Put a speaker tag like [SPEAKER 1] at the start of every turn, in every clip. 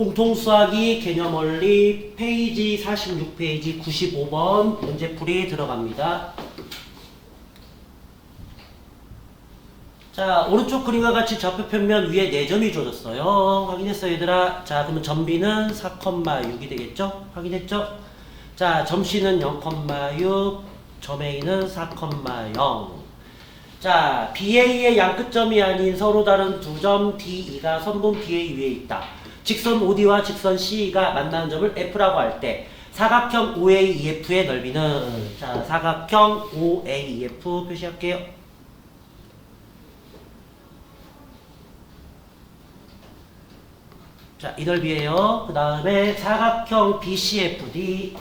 [SPEAKER 1] 공통수학이 개념원리 페이지 46페이지 95번 문제풀이 들어갑니다. 자, 오른쪽 그림과 같이 좌표평면 위에 4점이 주어졌어요. 확인했어요, 얘들아? 자, 그러면 점비는 4,6이 되겠죠? 확인했죠? 자, 점C는 0,6, 점 A는 4,0. 자, BA의 양끝점이 아닌 서로 다른 두 점 DE가 선분 BA 위에 있다. 직선 OD와 직선 CE가 만나는 점을 F라고 할 때 사각형 OAEF의 넓이는, 자, 사각형 OAEF 표시할게요. 자, 이 넓이에요. 그 다음에 사각형 BCFD,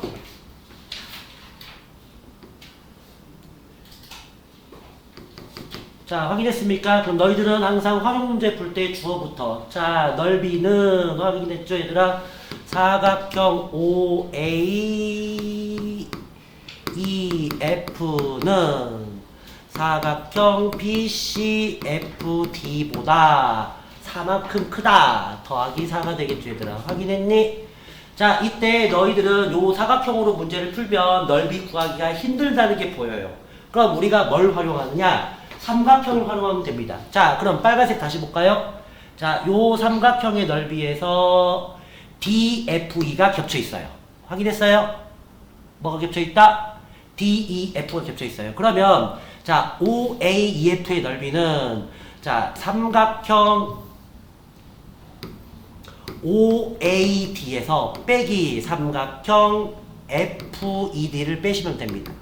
[SPEAKER 1] 자, 확인했습니까? 그럼 너희들은 항상 활용 문제 풀 때 주어부터, 자, 넓이는 확인했죠, 얘들아? 사각형 OAEF는 사각형 BCFD보다 4만큼 크다. 더하기 4가 되겠죠, 얘들아? 확인했니? 자, 이때 너희들은 요 사각형으로 문제를 풀면 넓이 구하기가 힘들다는 게 보여요. 그럼 우리가 뭘 활용하느냐? 삼각형을 활용하면 됩니다. 자, 그럼 빨간색 다시 볼까요? 자, 요 삼각형의 넓이에서 DFE가 겹쳐 있어요. 확인했어요? 뭐가 겹쳐 있다? DEF가 겹쳐 있어요. 그러면 자, OAEF의 넓이는, 자, 삼각형 OAD에서 빼기 삼각형 FED를 빼시면 됩니다.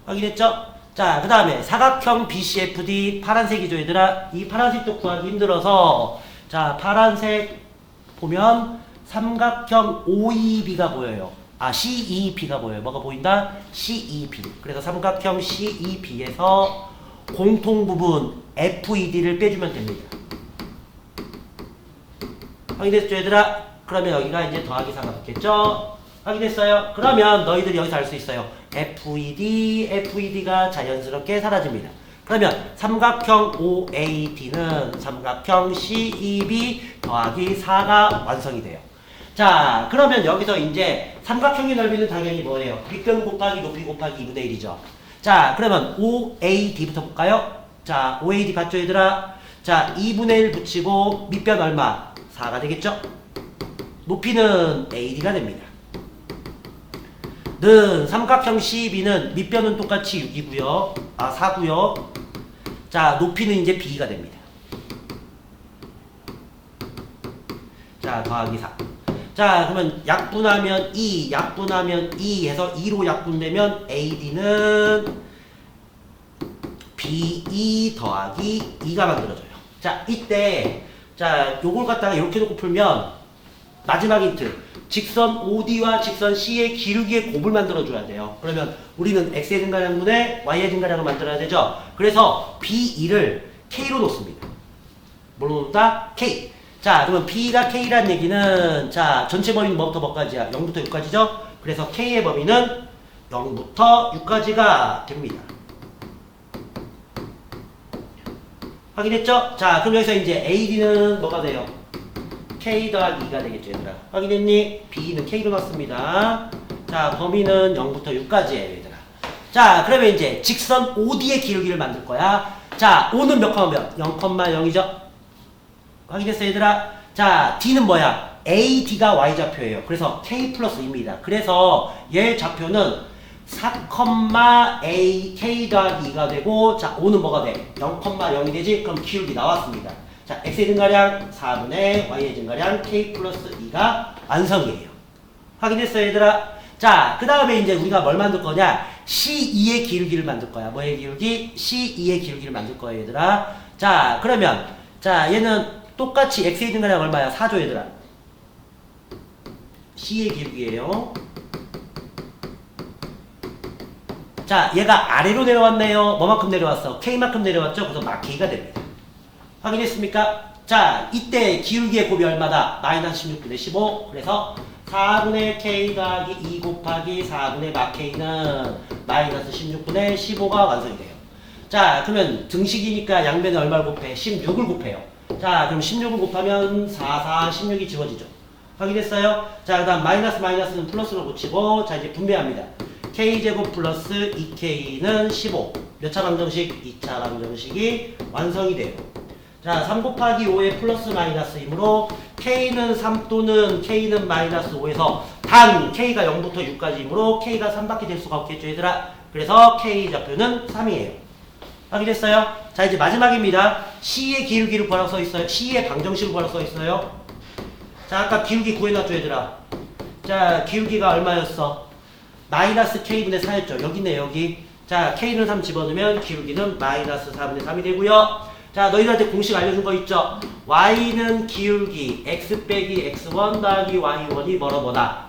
[SPEAKER 1] 확인했죠? 자, 그 다음에 사각형 BCFD 파란색이죠, 얘들아? 이 파란색도 구하기 힘들어서, 자, 파란색 보면 삼각형 OEB가 보여요. 아, CEB가 보여요. 뭐가 보인다? CEB. 그래서 삼각형 CEB에서 공통 부분 FED를 빼주면 됩니다. 확인됐죠, 얘들아? 그러면 여기가 이제 더하기 4가 붙겠죠? 확인했어요? 그러면 너희들이 여기서 알 수 있어요. FED가 자연스럽게 사라집니다. 그러면 삼각형 OAD는 삼각형 CEB 더하기 4가 완성이 돼요. 자, 그러면 여기서 이제 삼각형의 넓이는 당연히 뭐예요? 밑변 곱하기 높이 곱하기 2분의 1이죠. 자, 그러면 OAD부터 볼까요? 자, OAD 봤죠, 얘들아? 자, 2분의 1 붙이고 밑변 얼마? 4가 되겠죠? 높이는 AD가 됩니다. 는 삼각형 CEB는 밑변은 똑같이 6이고요. 아, 4고요. 자, 높이는 이제 B가 됩니다. 자, 더하기 4. 자, 그러면 약분하면 2, 약분하면 2 해서 2로 약분되면 AD는 BE 더하기 2가 만들어져요. 자, 이때, 자, 요걸 갖다가 이렇게 놓고 풀면 마지막 힌트. 직선 OD와 직선 C의 기울기의 곱을 만들어줘야 돼요. 그러면 우리는 X의 증가량분에 Y의 증가량을 만들어야 되죠. 그래서 B2를 K로 놓습니다. 뭘로 놓는다? K. 자, 그러면 B가 K란 얘기는, 자, 전체 범위는 뭐부터 뭐까지야? 0부터 6까지죠? 그래서 K의 범위는 0부터 6까지가 됩니다. 확인했죠? 자, 그럼 여기서 이제 AD는 뭐가 돼요? K 더하기 2가 되겠죠, 얘들아? 확인했니? B는 K로 넣습니다. 자, 범위는 0부터 6까지예요, 얘들아. 자, 그러면 이제 직선 OD의 기울기를 만들 거야. 자, O는 몇 컴마 몇? 0,0이죠? 확인했어, 얘들아? 자, D는 뭐야? AD가 Y좌표예요. 그래서 K 플러스 2입니다. 그래서 얘 좌표는 4,A K 더하기 2가 되고, 자, O는 뭐가 돼? 0,0이 되지? 그럼 기울기 나왔습니다. 자, X의 증가량 4분의 Y의 증가량 K 플러스 2가 완성이에요. 확인했어요, 얘들아? 자, 그 다음에 이제 우리가 뭘 만들 거냐? C2의 기울기를 만들 거야. 뭐의 기울기? C2의 기울기를 만들 거예요, 얘들아. 자, 그러면, 자, 얘는 똑같이 X의 증가량 얼마야? 4죠, 얘들아. C의 기울기예요. 자, 얘가 아래로 내려왔네요. 뭐만큼 내려왔어? K만큼 내려왔죠? 그래서 막 K가 됩니다. 확인했습니까? 자, 이때 기울기의 곱이 얼마다? 마이너스 16분의 15. 그래서 4분의 K 더하기 2 곱하기 4분의 막 K는 마이너스 16분의 15가 완성이 돼요. 자, 그러면 등식이니까 양변에 얼마를 곱해? 16을 곱해요. 자, 그럼 16을 곱하면 4, 16이 지워지죠. 확인했어요? 자, 그 다음 마이너스는 플러스로 고치고, 자, 이제 분배합니다. k제곱 플러스 2k는 15. 몇 차 방정식? 2차 방정식이 완성이 돼요. 자, 3 곱하기 5의 플러스 마이너스이므로 k는 3 또는 k는 마이너스 5에서 단 k가 0부터 6까지이므로 k가 3밖에 될 수가 없겠죠, 얘들아. 그래서 k 좌표는 3이에요. 확인했어요? 자, 이제 마지막입니다. C의 기울기를 구하라고 써있어요. C의 방정식을 구하라고 써있어요. 자, 아까 기울기 구해놨죠, 얘들아. 자, 기울기가 얼마였어? 마이너스 k분의 4였죠. 여기네, 여기. 자, k는 3 집어넣으면 기울기는 마이너스 4분의 3이 되고요. 자, 너희들한테 공식 알려준 거 있죠? y는 기울기 x 빼기 x1 더하기 y1이 뭐다?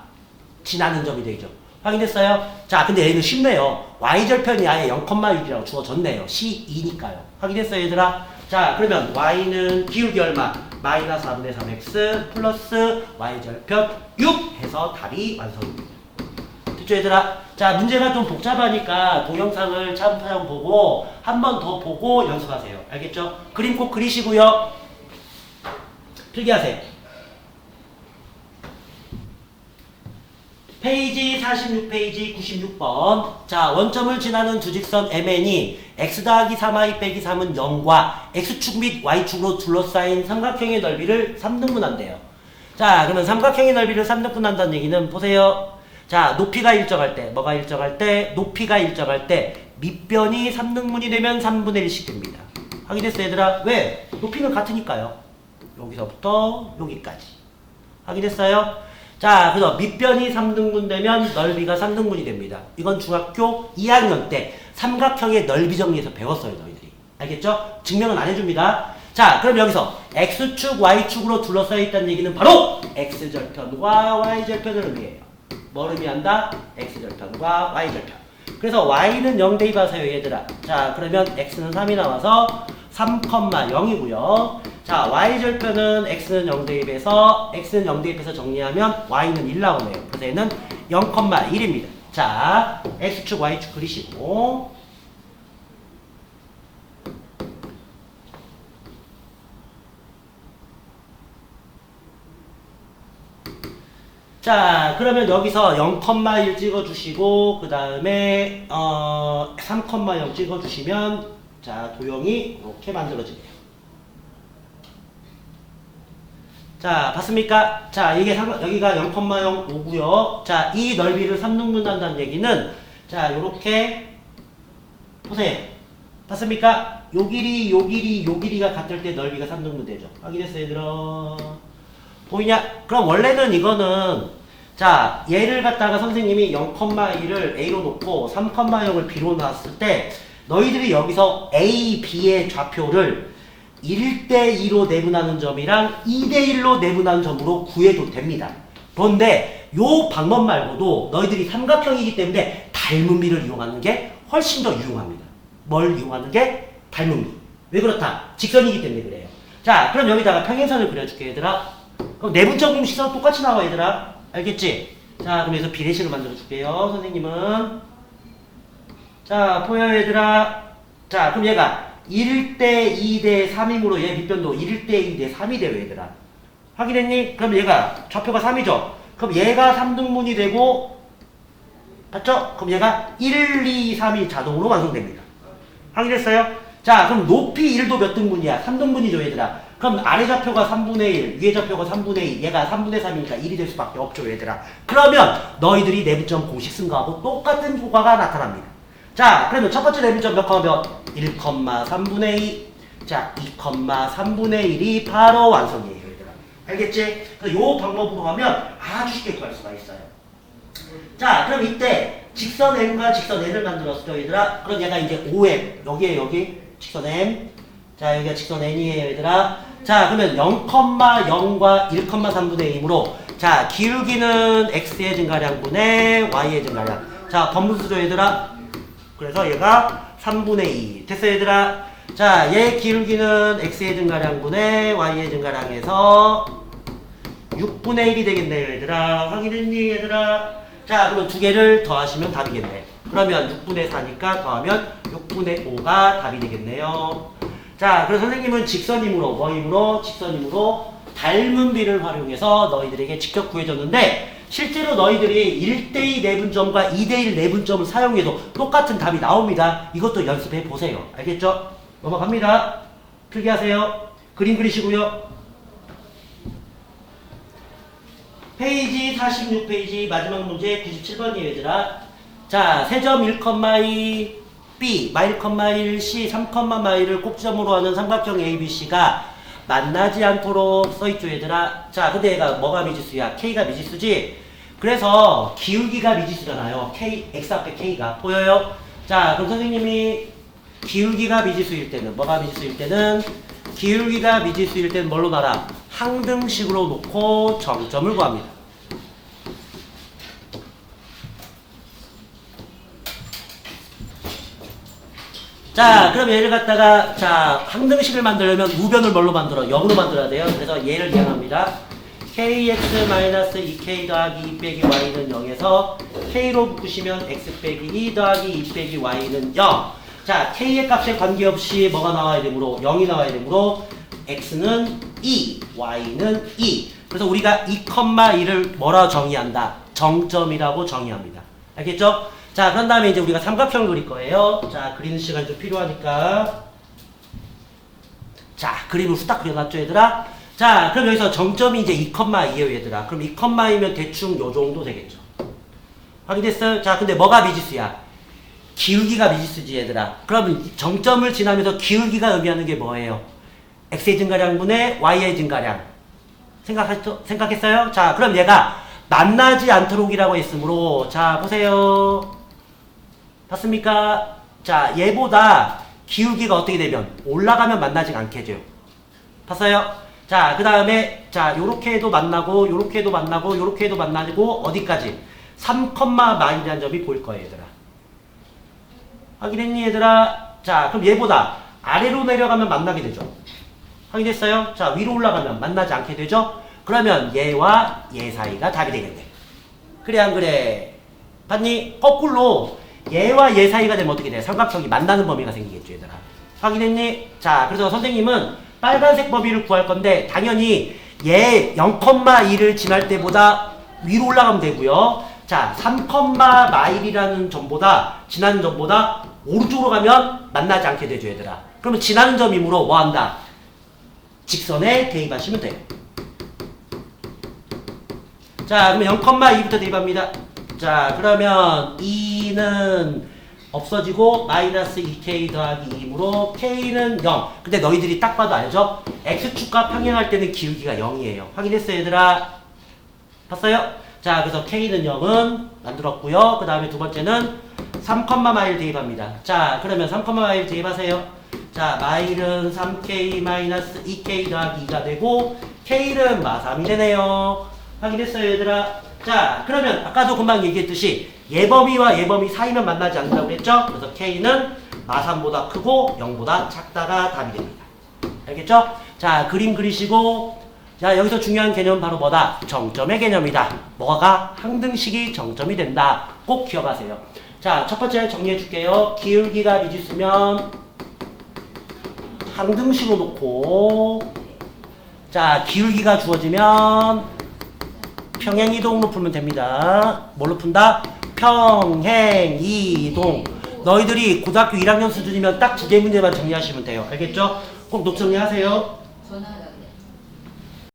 [SPEAKER 1] 지나는 점이 되죠. 확인됐어요? 자, 근데 얘는 쉽네요. y절편이 아예 0,6이라고 주어졌네요. C2니까요. 확인했어요, 얘들아? 자, 그러면 y는 기울기 얼마? 마이너스 4분의 3x 플러스 y절편 6 해서 답이 완성입니다. 됐죠, 얘들아? 자, 문제가 좀 복잡하니까 동영상을 차근차근 보고 한 번 더 보고 연습하세요. 알겠죠? 그림 꼭 그리시고요. 필기하세요. 페이지 46페이지 96번. 자, 원점을 지나는 주직선 MN이 x 더하기 3y 빼기 3은 0과 x축 및 y축으로 둘러싸인 삼각형의 넓이를 3등분한대요. 자, 그러면 삼각형의 넓이를 3등분한다는 얘기는 보세요. 자, 높이가 일정할 때, 뭐가 일정할 때? 높이가 일정할 때 밑변이 3등분이 되면 3분의 1씩 됩니다. 확인했어요, 얘들아? 왜? 높이는 같으니까요. 여기서부터 여기까지. 확인했어요? 자, 그래서 밑변이 3등분 되면 넓이가 3등분이 됩니다. 이건 중학교 2학년 때 삼각형의 넓이 정리에서 배웠어요, 너희들이. 알겠죠? 증명은 안 해줍니다. 자, 그럼 여기서 x축, y축으로 둘러싸여 있다는 얘기는 바로 x절편과 y절편을 의미해요. 뭘 의미한다? x절편과 y절편. 그래서 y는 0 대입하세요, 얘들아. 자, 그러면 x는 3이 나와서 3,0이고요. 자, y절편은 x는 0 대입해서 x는 0 대입해서 정리하면 y는 1 나오네요. 그래서 얘는 0,1입니다. 자, x축, y축 그리시고 자, 그러면 여기서 0,1 찍어주시고 그 다음에 3,0 찍어주시면 자, 도형이 이렇게 만들어지네요. 자, 봤습니까? 자, 여기가 0,0 오고요. 자, 이 넓이를 3등분한다는 얘기는 자, 요렇게 보세요. 봤습니까? 요 길이, 요 길이, 요 길이가 같을 때 넓이가 3등분 되죠. 확인했어요, 얘들아? 보이냐? 그럼 원래는 이거는 자, 얘를 갖다가 선생님이 0,1을 A로 놓고 3,0을 B로 놨을 때 너희들이 여기서 A, B의 좌표를 1대2로 내분하는 점이랑 2대1로 내분하는 점으로 구해도 됩니다. 그런데 요 방법 말고도 너희들이 삼각형이기 때문에 닮은 비를 이용하는 게 훨씬 더 유용합니다. 뭘 이용하는 게? 닮은 비. 왜 그렇다? 직선이기 때문에 그래요. 자, 그럼 여기다가 평행선을 그려줄게, 얘들아. 그럼 내분적 공식선 똑같이 나와, 얘들아. 알겠지? 자, 그럼 여기서 비례식을 만들어줄게요, 선생님은. 자, 보여요, 얘들아. 자, 그럼 얘가 1대 2대 3이므로 얘 밑변도 1대 2대 3이 돼요, 얘들아. 확인했니? 그럼 얘가 좌표가 3이죠? 그럼 얘가 3등분이 되고, 봤죠? 그럼 얘가 1, 2, 3이 자동으로 완성됩니다. 확인했어요? 자, 그럼 높이 1도 몇 등분이야? 3등분이죠, 얘들아. 그럼 아래 좌표가 3분의 1, 위에 좌표가 3분의 2, 얘가 3분의 3이니까 1이 될 수밖에 없죠, 얘들아. 그러면 너희들이 내분점 공식 쓴 거하고 똑같은 효과가 나타납니다. 자, 그러면 첫 번째 내분점 몇, 1,3분의 2. 자, 2,3분의 1이 바로 완성이에요, 얘들아. 알겠지? 그래서 요 방법으로 하면 아주 쉽게 구할 수가 있어요. 자, 그럼 이때 직선 M과 직선 N을 만들었죠, 얘들아. 그럼 얘가 이제 OM, 여기에 여기 직선 M. 자, 여기가 직선 N이에요, 얘들아. 자, 그러면 0,0과 1,3분의 2이므로 자, 기울기는 X의 증가량분의 Y의 증가량. 자, 번분수죠, 얘들아. 그래서 얘가 3분의 2. 됐어요, 얘들아? 자, 얘 기울기는 X의 증가량분의 Y의 증가량에서 6분의 1이 되겠네요, 얘들아. 확인했니, 얘들아? 자, 그러면 두 개를 더하시면 답이겠네. 그러면 6분의 4니까 더하면 6분의 5가 답이 되겠네요. 자, 그래서 선생님은 직선임으로, 뭐임으로? 직선임으로 닮은 비를 활용해서 너희들에게 직접 구해줬는데 실제로 너희들이 1대2 내분점과 2대1 내분점을 사용해도 똑같은 답이 나옵니다. 이것도 연습해 보세요. 알겠죠? 넘어갑니다. 필기하세요. 그림 그리시고요. 페이지 46페이지 마지막 문제 97번이에요, 얘들아. 자, 세점 1,2 B, 마1,1 C, 3,마이를 꼭지점으로 하는 삼각형 ABC가 만나지 않도록 써있죠, 얘들아. 자, 근데 얘가 뭐가 미지수야? K가 미지수지? 그래서 기울기가 미지수잖아요. K, X 앞에 K가. 보여요? 자, 그럼 선생님이 기울기가 미지수일 때는, 뭐가 미지수일 때는? 기울기가 미지수일 때는 뭘로 놔라? 항등식으로 놓고 정점을 구합니다. 자, 그럼 얘를 갖다가, 자, 항등식을 만들려면 우변을 뭘로 만들어? 0으로 만들어야 돼요. 그래서 얘를 이해합니다. kx-2k 더하기 2 빼기 y는 0에서 k로 묶으시면 x 빼기 2 더하기 2 빼기 y는 0. 자, k의 값에 관계없이 뭐가 나와야 되므로 0이 나와야 되므로 x는 2, y는 2. 그래서 우리가 2,2를 뭐라 정의한다? 정점이라고 정의합니다. 알겠죠? 자, 그런 다음에 이제 우리가 삼각형을 그릴 거예요. 자, 그리는 시간이 좀 필요하니까. 자, 그림을 후딱 그려놨죠, 얘들아? 자, 그럼 여기서 정점이 이제 2,2예요, 얘들아. 그럼 2,2면 대충 요 정도 되겠죠. 확인됐어요? 자, 근데 뭐가 미지수야? 기울기가 미지수지, 얘들아. 그러면 정점을 지나면서 기울기가 의미하는 게 뭐예요? x의 증가량분의 y의 증가량. 생각했어요? 자, 그럼 얘가 만나지 않도록이라고 했으므로, 자, 보세요. 봤습니까? 자, 얘보다 기울기가 어떻게 되면 올라가면 만나지 않게 돼요. 봤어요? 자, 그 다음에 자, 요렇게 해도 만나고 요렇게 해도 만나고 요렇게 해도 만나고 어디까지? 3,마이라는 점이 보일 거예요, 얘들아. 확인했니, 얘들아? 자, 그럼 얘보다 아래로 내려가면 만나게 되죠. 확인했어요? 자, 위로 올라가면 만나지 않게 되죠. 그러면 얘와 얘 사이가 답이 되겠네. 그래 안 그래? 봤니? 거꾸로 얘와 얘 사이가 되면 어떻게 돼? 삼각형이 만나는 범위가 생기겠죠, 얘들아. 확인했니? 자, 그래서 선생님은 빨간색 범위를 구할 건데 당연히 얘 0,2를 지날 때보다 위로 올라가면 되고요. 자, 3,마일이라는 점보다 지나는 점보다 오른쪽으로 가면 만나지 않게 되죠, 얘들아. 그러면 지나는 점이므로 뭐 한다? 직선에 대입하시면 돼요. 자, 그러면 0,2부터 대입합니다. 자, 그러면 2는 없어지고 마이너스 2k 더하기 2이므로 k는 0. 근데 너희들이 딱 봐도 알죠? x축과 평행할 때는 기울기가 0이에요. 확인했어요, 얘들아? 봤어요? 자, 그래서 k는 0은 만들었고요. 그 다음에 두 번째는 3,마일 대입합니다. 자, 그러면 3,마일 대입하세요. 자, 마일은 3k 마이너스 2k 더하기 2가 되고 k는 마3이 되네요. 확인했어요, 얘들아? 자, 그러면 아까도 금방 얘기했듯이 예범위와 예범위 사이면 만나지 않는다고 그랬죠? 그래서 k는 마3보다 크고 0보다 작다가 답이 됩니다. 알겠죠? 자, 그림 그리시고, 자, 여기서 중요한 개념은 바로 뭐다? 정점의 개념이다. 뭐가? 항등식이 정점이 된다. 꼭 기억하세요. 자, 첫 번째 정리해 줄게요. 기울기가 미지수면 항등식으로 놓고, 자, 기울기가 주어지면 평행이동으로 풀면 됩니다. 뭘로 푼다? 평행이동. 너희들이 고등학교 1학년 수준이면 딱 지제 문제만 정리하시면 돼요. 알겠죠? 꼭 노트 정리하세요.